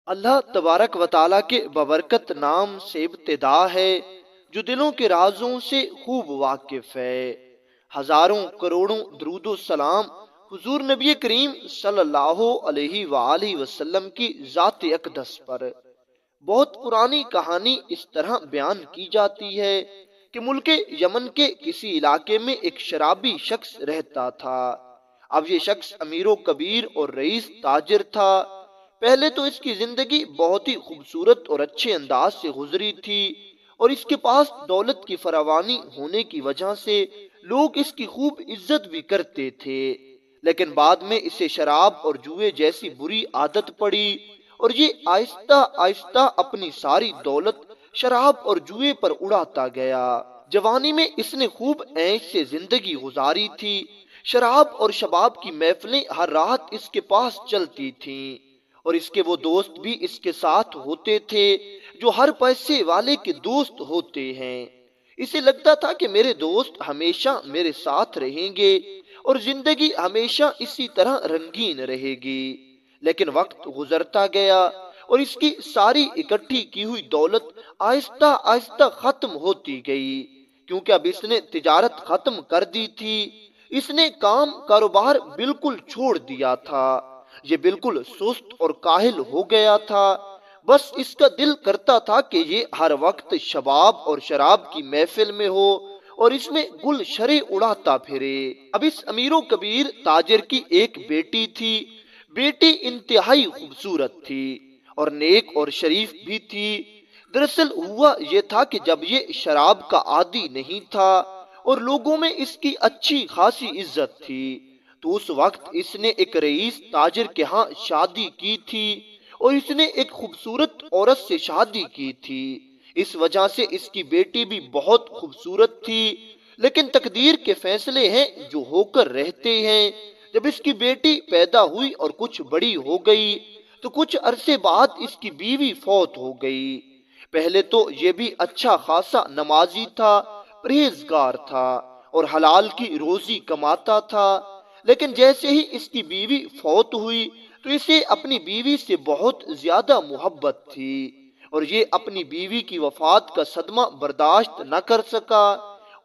اللہ تبارک و تعالیٰ کے ببرکت نام سے ابتدا ہے جو دلوں کے رازوں سے خوب واقف ہے۔ ہزاروں کروڑوں درود و سلام حضور نبی کریم صلی اللہ علیہ وآلہ وسلم کی ذات اقدس پر۔ بہت پرانی کہانی اس طرح بیان کی جاتی ہے کہ ملک یمن کے کسی علاقے میں ایک شرابی شخص رہتا تھا۔ اب یہ شخص امیر و کبیر اور رئیس تاجر تھا۔ پہلے تو اس کی زندگی بہت ہی خوبصورت اور اچھے انداز سے گزری تھی، اور اس کے پاس دولت کی فراوانی ہونے کی وجہ سے لوگ اس کی خوب عزت بھی کرتے تھے۔ لیکن بعد میں اسے شراب اور جوئے جیسی بری عادت پڑی، اور یہ آہستہ آہستہ اپنی ساری دولت شراب اور جوئے پر اڑاتا گیا۔ جوانی میں اس نے خوب عیش سے زندگی گزاری تھی۔ شراب اور شباب کی محفلیں ہر رات اس کے پاس چلتی تھیں، اور اس کے وہ دوست بھی اس کے ساتھ ہوتے تھے جو ہر پیسے والے کے دوست ہوتے ہیں۔ اسے لگتا تھا کہ میرے دوست ہمیشہ میرے ساتھ رہیں گے اور زندگی ہمیشہ اسی طرح رنگین رہے گی۔ لیکن وقت گزرتا گیا اور اس کی ساری اکٹھی کی ہوئی دولت آہستہ آہستہ ختم ہوتی گئی، کیونکہ اب اس نے تجارت ختم کر دی تھی۔ اس نے کام کاروبار بالکل چھوڑ دیا تھا۔ یہ بالکل سست اور کاہل ہو گیا تھا۔ بس اس کا دل کرتا تھا کہ یہ ہر وقت شباب اور شراب کی محفل میں ہو اور اس میں گل شرے اڑاتا پھرے۔ اب اس امیر و کبیر تاجر کی ایک بیٹی تھی۔ بیٹی انتہائی خوبصورت تھی اور نیک اور شریف بھی تھی۔ دراصل ہوا یہ تھا کہ جب یہ شراب کا عادی نہیں تھا اور لوگوں میں اس کی اچھی خاصی عزت تھی، تو اس وقت اس نے ایک رئیس تاجر کے ہاں شادی کی تھی، اور اس نے ایک خوبصورت عورت سے شادی کی تھی۔ اس وجہ سے اس کی بیٹی بھی بہت خوبصورت تھی۔ لیکن تقدیر کے فیصلے ہیں جو ہو کر رہتے ہیں۔ جب اس کی بیٹی پیدا ہوئی اور کچھ بڑی ہو گئی تو کچھ عرصے بعد اس کی بیوی فوت ہو گئی۔ پہلے تو یہ بھی اچھا خاصا نمازی تھا، پرہیزگار تھا اور حلال کی روزی کماتا تھا، لیکن جیسے ہی اس کی بیوی فوت ہوئی تو اسے اپنی بیوی سے بہت زیادہ محبت تھی، اور یہ اپنی بیوی کی وفات کا صدمہ برداشت نہ کر سکا،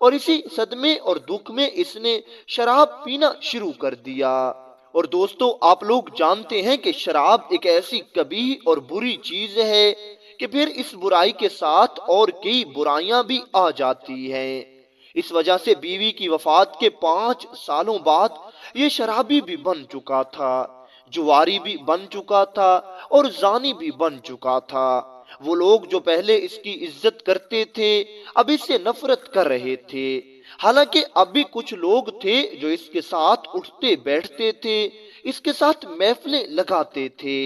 اور اسی صدمے اور دکھ میں اس نے شراب پینا شروع کر دیا۔ اور دوستو، آپ لوگ جانتے ہیں کہ شراب ایک ایسی قبیح اور بری چیز ہے کہ پھر اس برائی کے ساتھ اور کئی برائیاں بھی آ جاتی ہیں۔ اس وجہ سے بیوی کی وفات کے 5 سالوں بعد یہ شرابی بھی بن چکا تھا، جواری بھی بن چکا تھا اور زانی بھی بن چکا تھا۔ وہ لوگ جو پہلے اس کی عزت کرتے تھے اب اس سے نفرت کر رہے تھے۔ حالانکہ اب بھی کچھ لوگ تھے جو اس کے ساتھ اٹھتے بیٹھتے تھے، اس کے ساتھ محفلیں لگاتے تھے،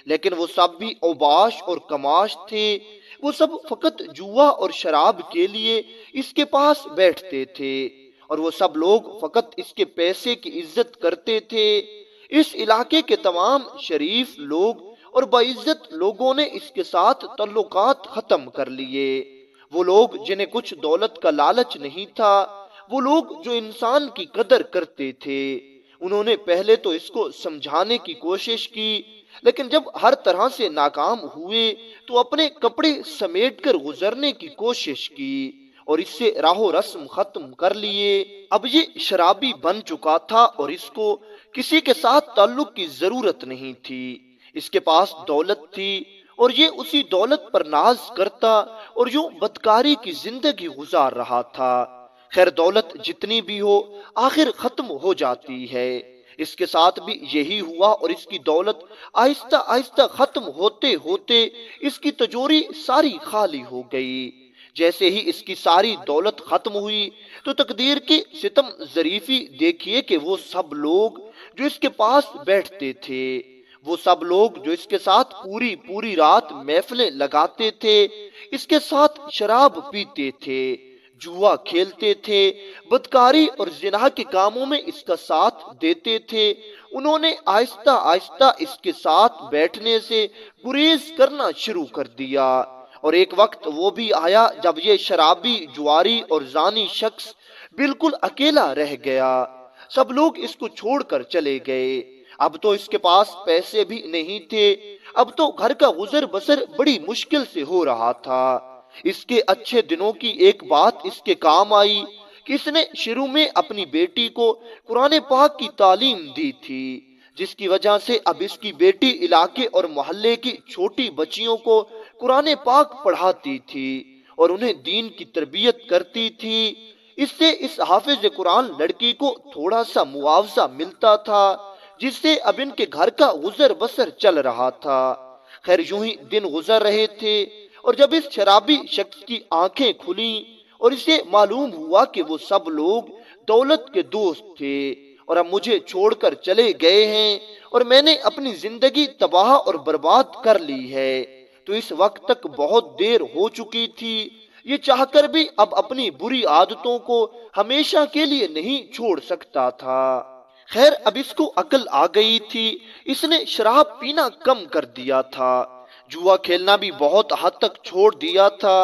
لیکن وہ سب بھی اوباش اور کماش تھے۔ وہ سب فقط جوا اور شراب کے لیے اس کے پاس بیٹھتے تھے، اور وہ سب لوگ فقط اس کے پیسے کی عزت کرتے تھے۔ اس علاقے کے تمام شریف لوگ اور باعزت لوگوں نے اس کے ساتھ تعلقات ختم کر لیے۔ وہ لوگ جنہیں کچھ دولت کا لالچ نہیں تھا، وہ لوگ جو انسان کی قدر کرتے تھے، انہوں نے پہلے تو اس کو سمجھانے کی کوشش کی، لیکن جب ہر طرح سے ناکام ہوئے تو اپنے کپڑے سمیٹ کر گزرنے کی کوشش کی اور اس سے راہ و رسم ختم کر لیے۔ اب یہ شرابی بن چکا تھا اور اس کو کسی کے ساتھ تعلق کی ضرورت نہیں تھی۔ اس کے پاس دولت تھی اور یہ اسی دولت پر ناز کرتا اور یوں بدکاری کی زندگی گزار رہا تھا۔ خیر، دولت جتنی بھی ہو آخر ختم ہو جاتی ہے۔ اس کے ساتھ بھی یہی ہوا، اور اس کی دولت آہستہ آہستہ ختم ہوتے ہوتے اس کی تجوری ساری خالی ہو گئی۔ جیسے ہی اس کی ساری دولت ختم ہوئی تو تقدیر کی ستم ظریفی دیکھیے کہ وہ سب لوگ جو اس کے پاس بیٹھتے تھے، وہ سب لوگ جو اس کے ساتھ پوری پوری رات محفلیں لگاتے تھے، اس کے ساتھ شراب پیتے تھے، جوا کھیلتے تھے، بدکاری اور زنا کے کاموں میں اس کا ساتھ دیتے تھے، انہوں نے آہستہ آہستہ اس کے ساتھ بیٹھنے سے گریز کرنا شروع کر دیا۔ اور ایک وقت وہ بھی آیا جب یہ شرابی، جواری اور زانی شخص بالکل اکیلا رہ گیا۔ سب لوگ اس کو چھوڑ کر چلے گئے۔ اب تو اس کے پاس پیسے بھی نہیں تھے، اب تو گھر کا گزر بسر بڑی مشکل سے ہو رہا تھا۔ اس کے اچھے دنوں کی ایک بات اس کے کام آئی کہ اس نے شروع میں اپنی بیٹی کو قرآن پاک کی تعلیم دی تھی، جس کی وجہ سے اب اس کی بیٹی علاقے اور محلے کی چھوٹی بچیوں کو قرآن پاک پڑھاتی تھی اور انہیں دین کی تربیت کرتی تھی۔ اس سے اس حافظ قرآن لڑکی کو تھوڑا سا معاوضہ ملتا تھا، جس سے اب ان کے گھر کا گزر بسر چل رہا تھا۔ خیر یوں ہی دن گزر رہے تھے، اور جب اس شرابی شخص کی آنکھیں کھلیں اور اسے معلوم ہوا کہ وہ سب لوگ دولت کے دوست تھے اور اب مجھے چھوڑ کر چلے گئے ہیں اور میں نے اپنی زندگی تباہ اور برباد کر لی ہے، تو اس وقت تک بہت دیر ہو چکی تھی۔ یہ چاہ کر بھی اب اپنی بری عادتوں کو ہمیشہ کے لیے نہیں چھوڑ سکتا تھا۔ خیر اب اس کو عقل آ گئی تھی، اس نے شراب پینا کم کر دیا تھا، جوا کھیلنا بھی بہت حد تک چھوڑ دیا تھا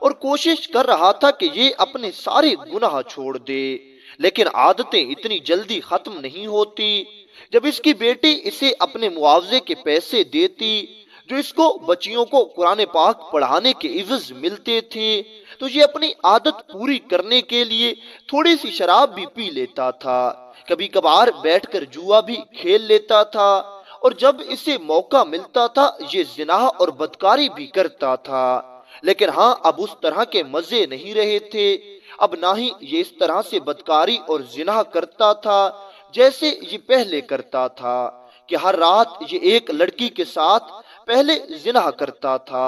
اور کوشش کر رہا تھا کہ یہ اپنے سارے گناہ چھوڑ دے، لیکن عادتیں اتنی جلدی ختم نہیں ہوتی۔ جب اس کی بیٹی اسے اپنے معاوضے کے پیسے دیتی جو اس کو بچیوں کو قرآن پاک پڑھانے کے عوض ملتے تھے، تو یہ اپنی عادت پوری کرنے کے لیے تھوڑی سی شراب بھی پی لیتا تھا، کبھی کبھار بیٹھ کر جوا بھی کھیل لیتا تھا، اور جب اسے موقع ملتا تھا یہ زنا اور بدکاری بھی کرتا تھا۔ لیکن ہاں اب اس طرح کے مزے نہیں رہے تھے، اب نہ ہی یہ اس طرح سے بدکاری اور زنا کرتا تھا جیسے یہ پہلے کرتا تھا، کہ ہر رات یہ ایک لڑکی کے ساتھ پہلے زنا کرتا تھا،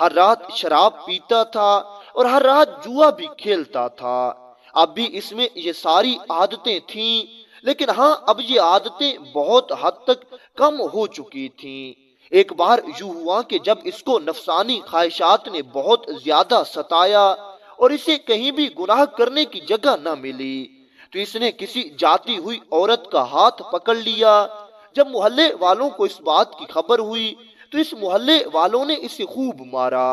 ہر رات شراب پیتا تھا اور ہر رات جوا بھی کھیلتا تھا۔ اب بھی اس میں یہ ساری عادتیں تھیں، لیکن ہاں اب یہ عادتیں بہت حد تک کم ہو چکی تھیں۔ ایک بار یوں ہوا کہ جب اس کو نفسانی خواہشات نے بہت زیادہ ستایا اور اسے کہیں بھی گناہ کرنے کی جگہ نہ ملی، تو اس نے کسی جاتی ہوئی عورت کا ہاتھ پکڑ لیا۔ جب محلے والوں کو اس بات کی خبر ہوئی تو اس محلے والوں نے اسے خوب مارا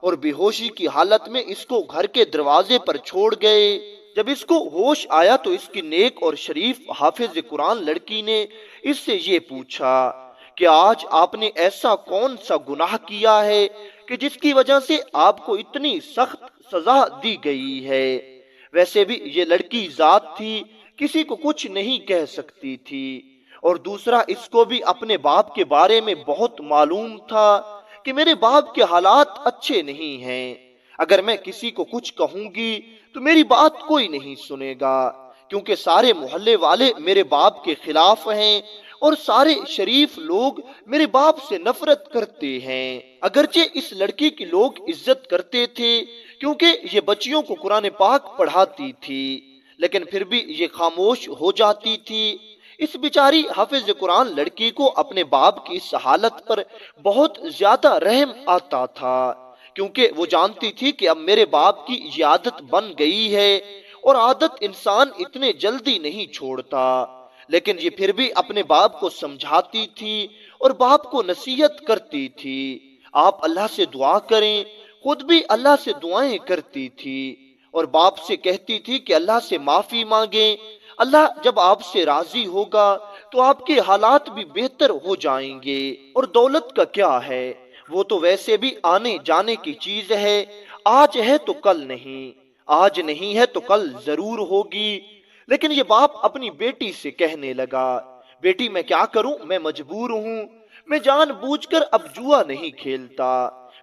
اور بے ہوشی کی حالت میں اس کو گھر کے دروازے پر چھوڑ گئے۔ جب اس کو ہوش آیا تو اس کی نیک اور شریف حافظ قرآن لڑکی نے اس سے یہ پوچھا کہ آج آپ نے ایسا کون سا گناہ کیا ہے کہ جس کی وجہ سے آپ کو اتنی سخت سزا دی گئی ہے؟ ویسے بھی یہ لڑکی ذات تھی، کسی کو کچھ نہیں کہہ سکتی تھی، اور دوسرا اس کو بھی اپنے باپ کے بارے میں بہت معلوم تھا کہ میرے باپ کے حالات اچھے نہیں ہیں، اگر میں کسی کو کچھ کہوں گی تو میری بات کوئی نہیں سنے گا، کیونکہ سارے محلے والے میرے باپ کے خلاف ہیں اور سارے شریف لوگ میرے باپ سے نفرت کرتے ہیں۔ اگرچہ اس لڑکی کی لوگ عزت کرتے تھے کیونکہ یہ بچیوں کو قرآن پاک پڑھاتی تھی، لیکن پھر بھی یہ خاموش ہو جاتی تھی۔ اس بیچاری حافظ قرآن لڑکی کو اپنے باپ کی اس حالت پر بہت زیادہ رحم آتا تھا، کیونکہ وہ جانتی تھی کہ اب میرے باپ کی یہ عادت بن گئی ہے اور عادت انسان اتنے جلدی نہیں چھوڑتا، لیکن یہ پھر بھی اپنے باپ کو سمجھاتی تھی اور باپ کو نصیحت کرتی تھی۔ آپ اللہ سے دعا کریں، خود بھی اللہ سے دعائیں کرتی تھی اور باپ سے کہتی تھی کہ اللہ سے معافی مانگیں، اللہ جب آپ سے راضی ہوگا تو آپ کے حالات بھی بہتر ہو جائیں گے، اور دولت کا کیا ہے، وہ تو ویسے بھی آنے جانے کی چیز ہے، آج ہے تو کل نہیں، آج نہیں ہے تو کل ضرور ہوگی۔ لیکن یہ باپ اپنی بیٹی سے کہنے لگا، بیٹی میں کیا کروں، میں مجبور ہوں، میں جان بوجھ کر اب جوا نہیں کھیلتا،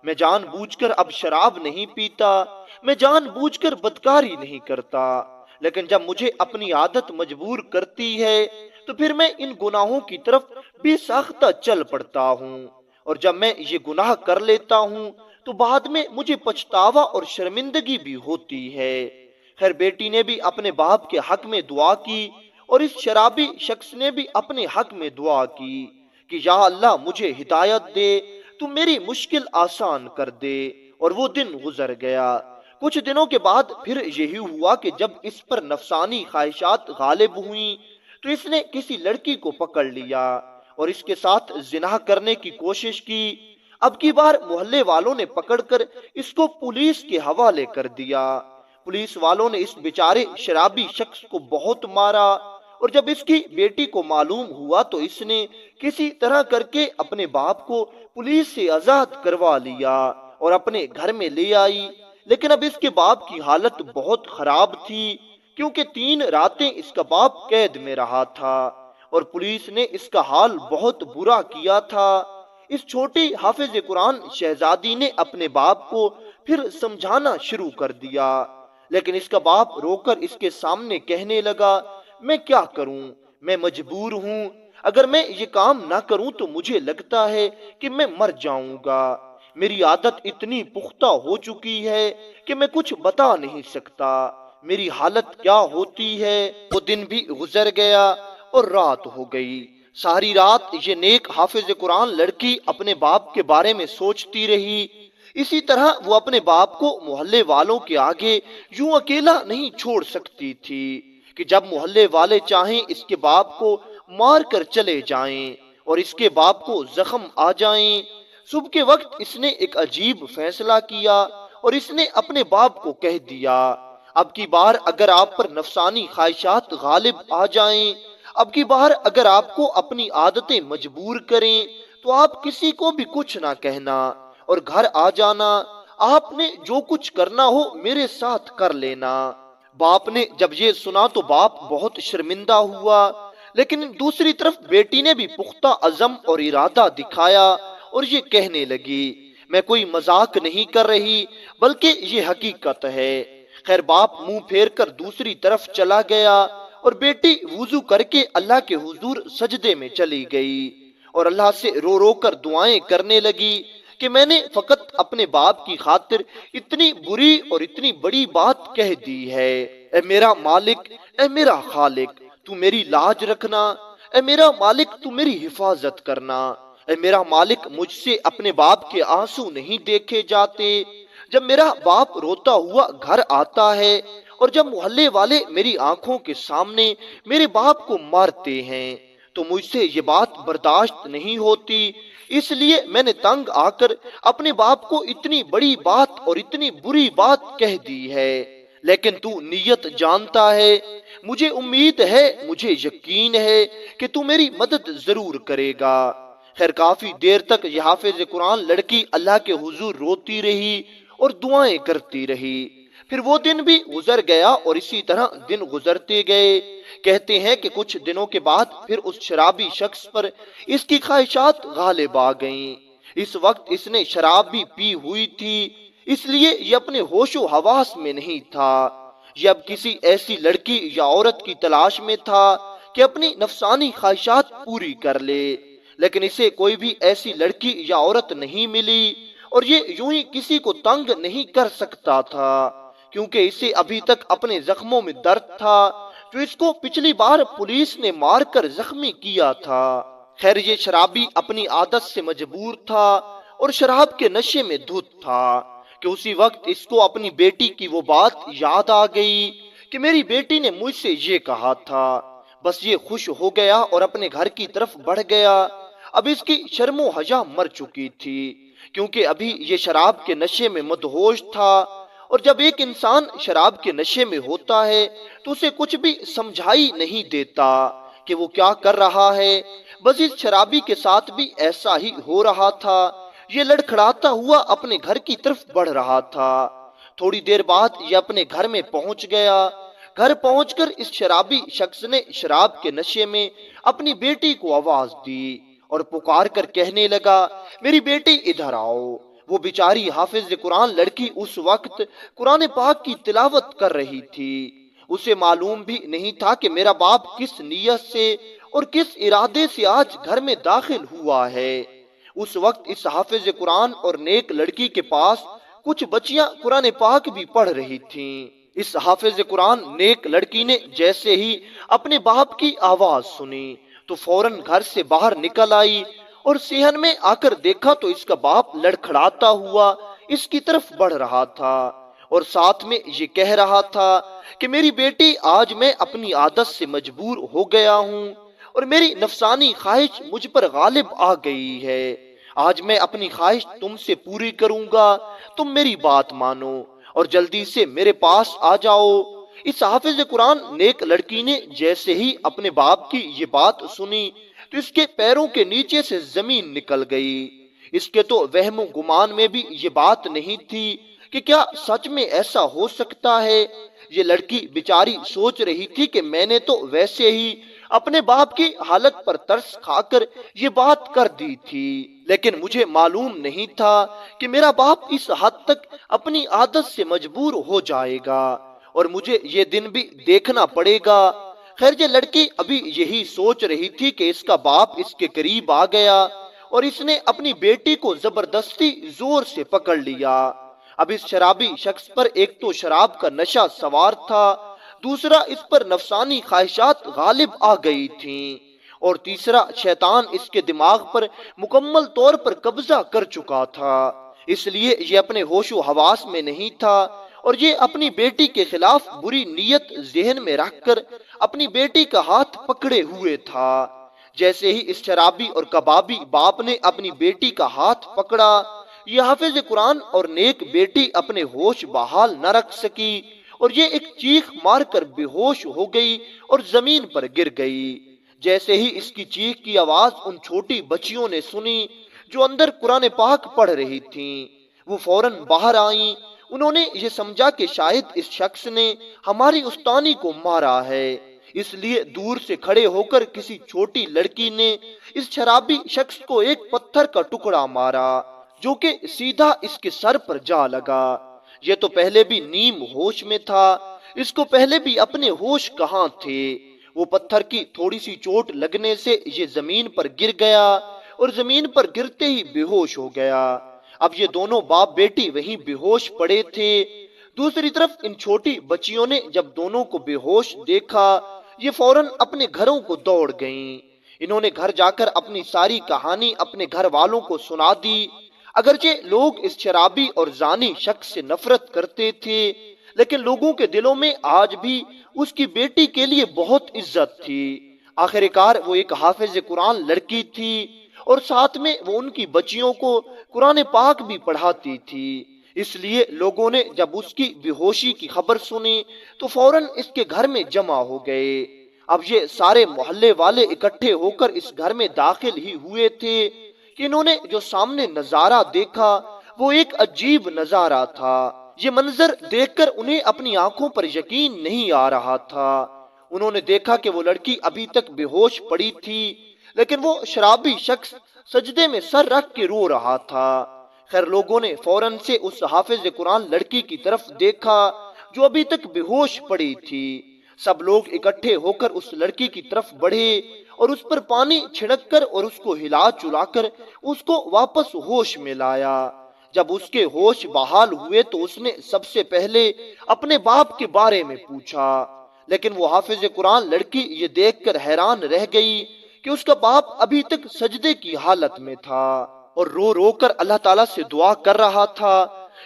میں جان بوجھ کر اب شراب نہیں پیتا، میں جان بوجھ کر بدکاری نہیں کرتا، لیکن جب مجھے اپنی عادت مجبور کرتی ہے تو پھر میں ان گناہوں کی طرف بے ساختہ چل پڑتا ہوں، اور جب میں یہ گناہ کر لیتا ہوں تو بعد میں مجھے پچھتاوا اور شرمندگی بھی ہوتی ہے۔ خیر بیٹی نے بھی اپنے باپ کے حق میں دعا کی اور اس شرابی شخص نے بھی اپنے حق میں دعا کی کہ یا اللہ مجھے ہدایت دے، تو میری مشکل آسان کر دے، اور وہ دن گزر گیا۔ کچھ دنوں کے بعد پھر یہی ہوا کہ جب اس پر نفسانی خواہشات غالب ہوئیں تو اس نے کسی لڑکی کو پکڑ لیا اور اس کے ساتھ زنا کرنے کی کوشش کی۔ اب کی بار محلے والوں نے پکڑ کر اس کو پولیس کے حوالے کر دیا۔ پولیس والوں نے اس بیچارے شرابی شخص کو بہت مارا، اور جب اس کی بیٹی کو معلوم ہوا تو اس نے کسی طرح کر کے اپنے باپ کو پولیس سے آزاد کروا لیا اور اپنے گھر میں لے آئی، لیکن اب اس کے باپ کی حالت بہت خراب تھی، کیونکہ 3 راتیں اس کا باپ قید میں رہا تھا اور پولیس نے اس کا حال بہت برا کیا تھا۔ اس چھوٹی حافظ قرآن شہزادی نے اپنے باپ کو پھر سمجھانا شروع کر دیا، لیکن اس کا باپ رو کر اس کے سامنے کہنے لگا، میں کیا کروں، میں مجبور ہوں، اگر میں یہ کام نہ کروں تو مجھے لگتا ہے کہ میں مر جاؤں گا، میری عادت اتنی پختہ ہو چکی ہے کہ میں کچھ بتا نہیں سکتا میری حالت کیا ہوتی ہے۔ وہ دن بھی گزر گیا اور رات ہو گئی۔ ساری رات یہ نیک حافظ قرآن لڑکی اپنے باپ کے بارے میں سوچتی رہی۔ اسی طرح وہ اپنے باپ کو محلے والوں کے آگے یوں اکیلا نہیں چھوڑ سکتی تھی کہ جب محلے والے چاہیں اس کے باپ کو مار کر چلے جائیں اور اس کے باپ کو زخم آ جائیں۔ صبح کے وقت اس نے ایک عجیب فیصلہ کیا اور اس نے اپنے باپ کو کہہ دیا، اب کی بار اگر آپ پر نفسانی خواہشات غالب آ جائیں، اب کی بار اگر آپ کو اپنی عادتیں مجبور کریں تو آپ کسی کو بھی کچھ نہ کہنا اور گھر آ جانا، آپ نے جو کچھ کرنا ہو میرے ساتھ کر لینا۔ باپ نے جب یہ سنا تو باپ بہت شرمندہ ہوا، لیکن دوسری طرف بیٹی نے بھی پختہ عزم اور ارادہ دکھایا اور یہ کہنے لگی، میں کوئی مذاق نہیں کر رہی بلکہ یہ حقیقت ہے۔ خیر باپ منہ پھیر کر دوسری طرف چلا گیا اور بیٹی وضو کر کے اللہ کے حضور سجدے میں چلی گئی اور اللہ سے رو رو کر دعائیں کرنے لگی کہ میں نے فقط اپنے باپ کی خاطر اتنی بری اور اتنی بڑی بات کہہ دی ہے۔ اے میرا مالک، اے میرا خالق، تو میری لاج رکھنا، اے میرا مالک تو میری حفاظت کرنا، اے میرا مالک مجھ سے اپنے باپ کے آنسو نہیں دیکھے جاتے، جب میرا باپ روتا ہوا گھر آتا ہے اور جب محلے والے میری آنکھوں کے سامنے میرے باپ کو مارتے ہیں تو مجھ سے یہ بات برداشت نہیں ہوتی، اس لیے میں نے تنگ آ کر اپنے باپ کو اتنی بڑی بات اور اتنی بری بات کہہ دی ہے، لیکن تو نیت جانتا ہے، مجھے امید ہے، مجھے یقین ہے کہ تو میری مدد ضرور کرے گا۔ خیر کافی دیر تک یہ حافظ قرآن لڑکی اللہ کے حضور روتی رہی اور دعائیں کرتی رہی۔ پھر وہ دن بھی گزر گیا اور اسی طرح دن گزرتے گئے۔ کہتے ہیں کہ کچھ دنوں کے بعد پھر اس شرابی شخص پر اس کی خواہشات غالب آ گئیں۔ اس وقت اس نے شراب بھی پی ہوئی تھی، اس لیے یہ اپنے ہوش و حواس میں نہیں تھا۔ یہ اب کسی ایسی لڑکی یا عورت کی تلاش میں تھا کہ اپنی نفسانی خواہشات پوری کر لے، لیکن اسے کوئی بھی ایسی لڑکی یا عورت نہیں ملی اور یہ یوں ہی کسی کو تنگ نہیں کر سکتا تھا، کیونکہ اسے ابھی تک اپنے زخموں میں درد تھا جو اس کو پچھلی بار پولیس نے مار کر زخمی کیا تھا۔ خیر یہ شرابی اپنی عادت سے مجبور تھا اور شراب کے نشے میں دھت تھا کہ اسی وقت اس کو اپنی بیٹی کی وہ بات یاد آ گئی کہ میری بیٹی نے مجھ سے یہ کہا تھا۔ بس یہ خوش ہو گیا اور اپنے گھر کی طرف بڑھ گیا۔ اب اس کی شرم و حیا مر چکی تھی، کیونکہ ابھی یہ شراب کے نشے میں مدہوش تھا، اور جب ایک انسان شراب کے نشے میں ہوتا ہے تو اسے کچھ بھی سمجھائی نہیں دیتا کہ وہ کیا کر رہا ہے۔ بس اس شرابی کے ساتھ بھی ایسا ہی ہو رہا تھا، یہ لڑکھڑاتا ہوا اپنے گھر کی طرف بڑھ رہا تھا۔ تھوڑی دیر بعد یہ اپنے گھر میں پہنچ گیا۔ گھر پہنچ کر اس شرابی شخص نے شراب کے نشے میں اپنی بیٹی کو آواز دی اور پکار کر کہنے لگا، میری بیٹی ادھر آؤ۔ وہ بیچاری حافظ قرآن لڑکی اس وقت قرآن پاک کی تلاوت کر رہی تھی۔ اسے معلوم بھی نہیں تھا کہ میرا باپ کس نیت سے اور کس ارادے سے آج گھر میں داخل ہوا ہے۔ اس وقت اس حافظ قرآن اور نیک لڑکی کے پاس کچھ بچیاں قرآن پاک بھی پڑھ رہی تھیں۔ اس حافظ قرآن نیک لڑکی نے جیسے ہی اپنے باپ کی آواز سنی تو فوراً گھر سے باہر نکل آئی اور صحن میں آ کر دیکھا تو اس کا باپ لڑکھڑاتا ہوا اس کی طرف بڑھ رہا تھا اور ساتھ میں یہ کہہ رہا تھا کہ میری بیٹی آج میں اپنی عادت سے مجبور ہو گیا ہوں اور میری نفسانی خواہش مجھ پر غالب آ گئی ہے۔ آج میں اپنی خواہش تم سے پوری کروں گا، تم میری بات مانو اور جلدی سے میرے پاس آ جاؤ۔ اس حافظ قرآن نیک لڑکی نے جیسے ہی اپنے باپ کی یہ بات سنی تو اس کے پیروں کے نیچے سے زمین نکل گئی۔ اس کے تو وہم و گمان میں بھی یہ بات نہیں تھی کہ کیا سچ میں ایسا ہو سکتا ہے۔ یہ لڑکی بیچاری سوچ رہی تھی کہ میں نے تو ویسے ہی اپنے باپ کی حالت پر ترس کھا کر یہ بات کر دی تھی، لیکن مجھے معلوم نہیں تھا کہ میرا باپ اس حد تک اپنی عادت سے مجبور ہو جائے گا اور مجھے یہ دن بھی دیکھنا پڑے گا۔ خیر یہ لڑکی ابھی یہی سوچ رہی تھی کہ اس کا باپ اس کے قریب آ گیا اور اس نے اپنی بیٹی کو زبردستی زور سے پکڑ لیا۔ اب اس شرابی شخص پر ایک تو شراب کا نشہ سوار تھا، دوسرا اس پر نفسانی خواہشات غالب آ گئی تھیں، اور تیسرا شیطان اس کے دماغ پر مکمل طور پر قبضہ کر چکا تھا۔ اس لیے یہ اپنے ہوش و حواس میں نہیں تھا اور یہ اپنی بیٹی کے خلاف بری نیت ذہن میں رکھ کر اپنی بیٹی کا ہاتھ پکڑے ہوئے تھا۔ جیسے ہی اس شرابی اور کبابی باپ نے اپنی بیٹی کا ہاتھ پکڑا، یہ حافظ قرآن اور نیک بیٹی اپنے ہوش بحال نہ رکھ سکی اور یہ ایک چیخ مار کر بے ہوش ہو گئی اور زمین پر گر گئی۔ جیسے ہی اس کی چیخ کی آواز ان چھوٹی بچیوں نے سنی جو اندر قرآن پاک پڑھ رہی تھیں، وہ فوراً باہر آئیں۔ انہوں نے یہ سمجھا کہ شاید اس شخص نے ہماری استانی کو مارا ہے، اس لیے دور سے کھڑے ہو کر کسی چھوٹی لڑکی نے اس شرابی شخص کو ایک پتھر کا ٹکڑا مارا جو کہ سیدھا اس کے سر پر جا لگا۔ یہ تو پہلے بھی نیم ہوش میں تھا، اس کو پہلے بھی اپنے ہوش کہاں تھے۔ وہ پتھر کی تھوڑی سی چوٹ لگنے سے یہ زمین پر گر گیا اور زمین پر گرتے ہی بے ہوش ہو گیا۔ اب یہ دونوں باپ بیٹی وہیں بے ہوش پڑے تھے۔ دوسری طرف ان چھوٹی بچیوں نے جب دونوں کو بے ہوش دیکھا، یہ فوراً اپنے گھروں کو دوڑ گئیں۔ انہوں نے گھر جا کر اپنی ساری کہانی اپنے گھر والوں کو سنا دی۔ اگرچہ لوگ اس شرابی اور زانی شخص سے نفرت کرتے تھے، لیکن لوگوں کے دلوں میں آج بھی اس کی بیٹی کے لیے بہت عزت تھی۔ آخر کار وہ ایک حافظ قرآن لڑکی تھی اور ساتھ میں وہ ان کی بچیوں کو قرآن پاک بھی پڑھاتی تھی، اس لیے لوگوں نے جب اس کی بے ہوشی کی خبر سنی تو فوراً اس کے گھر میں جمع ہو گئے۔ اب یہ سارے محلے والے اکٹھے ہو کر اس گھر میں داخل ہی ہوئے تھے کہ انہوں نے جو سامنے نظارہ دیکھا وہ ایک عجیب نظارہ تھا۔ یہ منظر دیکھ کر انہیں اپنی آنکھوں پر یقین نہیں آ رہا تھا۔ انہوں نے دیکھا کہ وہ لڑکی ابھی تک بے ہوش پڑی تھی، لیکن وہ شرابی شخص سجدے میں سر رکھ کے رو رہا تھا۔ خیر لوگوں نے فوراً سے اس حافظ قرآن لڑکی کی طرف دیکھا جو ابھی تک بے ہوش پڑی تھی۔ سب لوگ اکٹھے ہو کر اس لڑکی کی طرف بڑھے اور اس پر پانی چھڑک کر اور اس کو ہلا چلا کر اس کو واپس ہوش میں لایا۔ جب اس کے ہوش بحال ہوئے تو اس نے سب سے پہلے اپنے باپ کے بارے میں پوچھا، لیکن وہ حافظ قرآن لڑکی یہ دیکھ کر حیران رہ گئی کہ اس کا باپ ابھی تک سجدے کی حالت میں تھا اور رو رو کر اللہ تعالیٰ سے دعا کر رہا تھا۔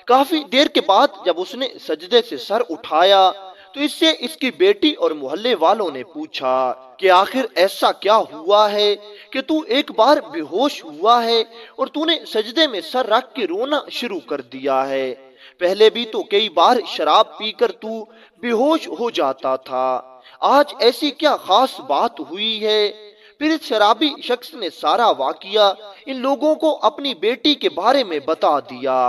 کافی دیر کے بعد جب اس نے سجدے سے سر اٹھایا تو اس سے اس کی بیٹی اور محلے والوں نے پوچھا کہ آخر ایسا کیا ہوا ہے کہ تو ایک بار بے ہوش ہوا ہے اور تو نے سجدے میں سر رکھ کے رونا شروع کر دیا ہے؟ پہلے بھی تو کئی بار شراب پی کر تو بے ہوش ہو جاتا تھا، آج ایسی کیا خاص بات ہوئی ہے؟ پھر اس شرابی شخص نے سارا واقعہ ان لوگوں کو اپنی بیٹی کے بارے میں بتا دیا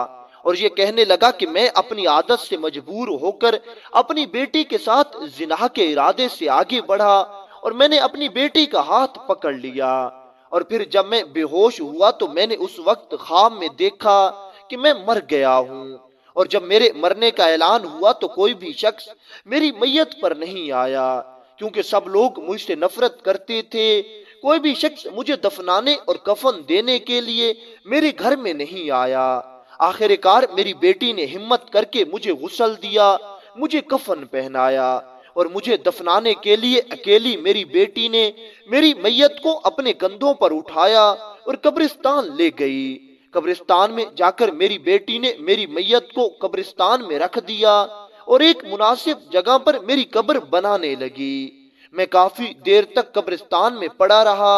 اور یہ کہنے لگا کہ میں اپنی عادت سے مجبور ہو کر اپنی بیٹی کے ساتھ زنا کے ارادے سے آگے بڑھا اور میں نے اپنی بیٹی کا ہاتھ پکڑ لیا، اور پھر جب میں بے ہوش ہوا تو میں نے اس وقت خواب میں دیکھا کہ میں مر گیا ہوں، اور جب میرے مرنے کا اعلان ہوا تو کوئی بھی شخص میری میت پر نہیں آیا کیونکہ سب لوگ مجھ سے نفرت کرتے تھے۔ کوئی بھی شخص مجھے دفنانے اور کفن دینے کے لیے میرے گھر میں نہیں آیا۔ آخر کار میری بیٹی نے ہمت کر کے مجھے غسل دیا، مجھے کفن پہنایا اور مجھے دفنانے کے لیے اکیلی میری بیٹی نے میری میت کو اپنے کندھوں پر اٹھایا اور قبرستان لے گئی۔ قبرستان میں جا کر میری بیٹی نے میری میت کو قبرستان میں رکھ دیا اور ایک مناسب جگہ پر میری قبر بنانے لگی۔ میں کافی دیر تک قبرستان میں پڑا رہا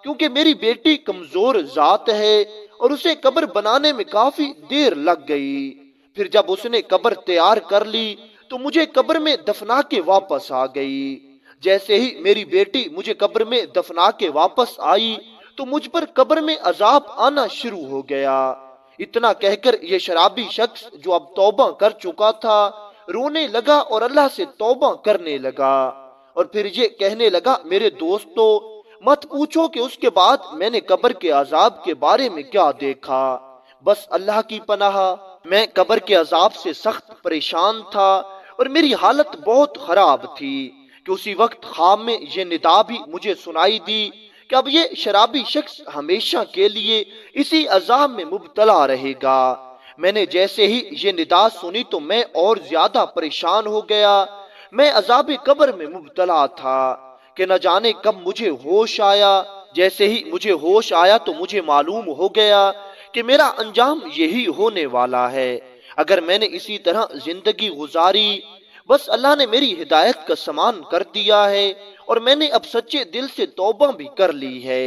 کیونکہ میری بیٹی کمزور ذات ہے اور اسے قبر بنانے میں کافی دیر لگ گئی۔ پھر جب اس نے قبر تیار کر لی تو مجھے قبر میں دفنا کے واپس آ گئی۔ جیسے ہی میری بیٹی مجھے قبر میں دفنا کے واپس آئی تو مجھ پر قبر میں عذاب آنا شروع ہو گیا۔ اتنا کہہ کر یہ شرابی شخص جو اب توبہ کر چکا تھا رونے لگا اور اللہ سے توبہ کرنے لگا، اور پھر یہ کہنے لگا میرے دوستو مت پوچھو کہ اس کے بعد میں نے قبر کے عذاب کے بارے میں کیا دیکھا، بس اللہ کی پناہ میں قبر کے عذاب سے سخت پریشان تھا اور میری حالت بہت خراب تھی کہ اسی وقت خواب میں یہ ندا بھی مجھے سنائی دی کہ اب یہ شرابی شخص ہمیشہ کے لیے اسی عذاب میں مبتلا رہے گا۔ میں نے جیسے ہی یہ ندا سنی تو میں اور زیادہ پریشان ہو گیا۔ میں عذاب قبر میں مبتلا تھا کہ نہ جانے کب مجھے ہوش آیا۔ جیسے ہی مجھے ہوش آیا تو مجھے معلوم ہو گیا کہ میرا انجام یہی ہونے والا ہے۔ اگر میں نے اسی طرح زندگی گزاری بس اللہ نے میری ہدایت کا سامان کر دیا ہے اور میں نے اب سچے دل سے توبہ بھی کر لی ہے،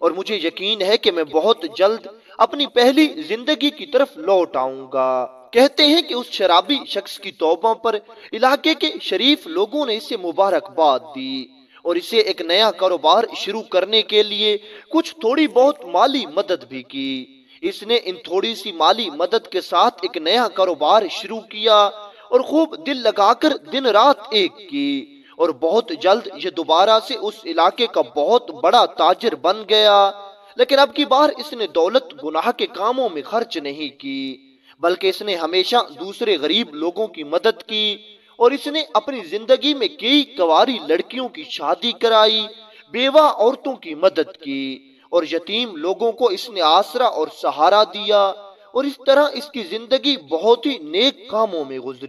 اور مجھے یقین ہے کہ میں بہت جلد اپنی پہلی زندگی کی طرف لوٹ آؤں گا۔ کہتے ہیں کہ اس شرابی شخص کی توبہ پر علاقے کے شریف لوگوں نے اسے مبارکباد دی اور اسے ایک نیا کاروبار شروع کرنے کے لیے کچھ تھوڑی بہت مالی مدد بھی کی۔ اس نے ان تھوڑی سی مالی مدد کے ساتھ ایک نیا کاروبار شروع کیا اور خوب دل لگا کر دن رات ایک کی، اور بہت جلد یہ دوبارہ سے اس علاقے کا بہت بڑا تاجر بن گیا۔ لیکن اب کی بار اس نے دولت گناہ کے کاموں میں خرچ نہیں کی، بلکہ اس نے ہمیشہ دوسرے غریب لوگوں کی مدد کی، اور اس نے اپنی زندگی میں کئی کنواری لڑکیوں کی شادی کرائی، بیوہ عورتوں کی مدد کی، اور یتیم لوگوں کو اس نے آسرا اور سہارا دیا، اور اس طرح اس کی زندگی بہت ہی نیک کاموں میں گزری۔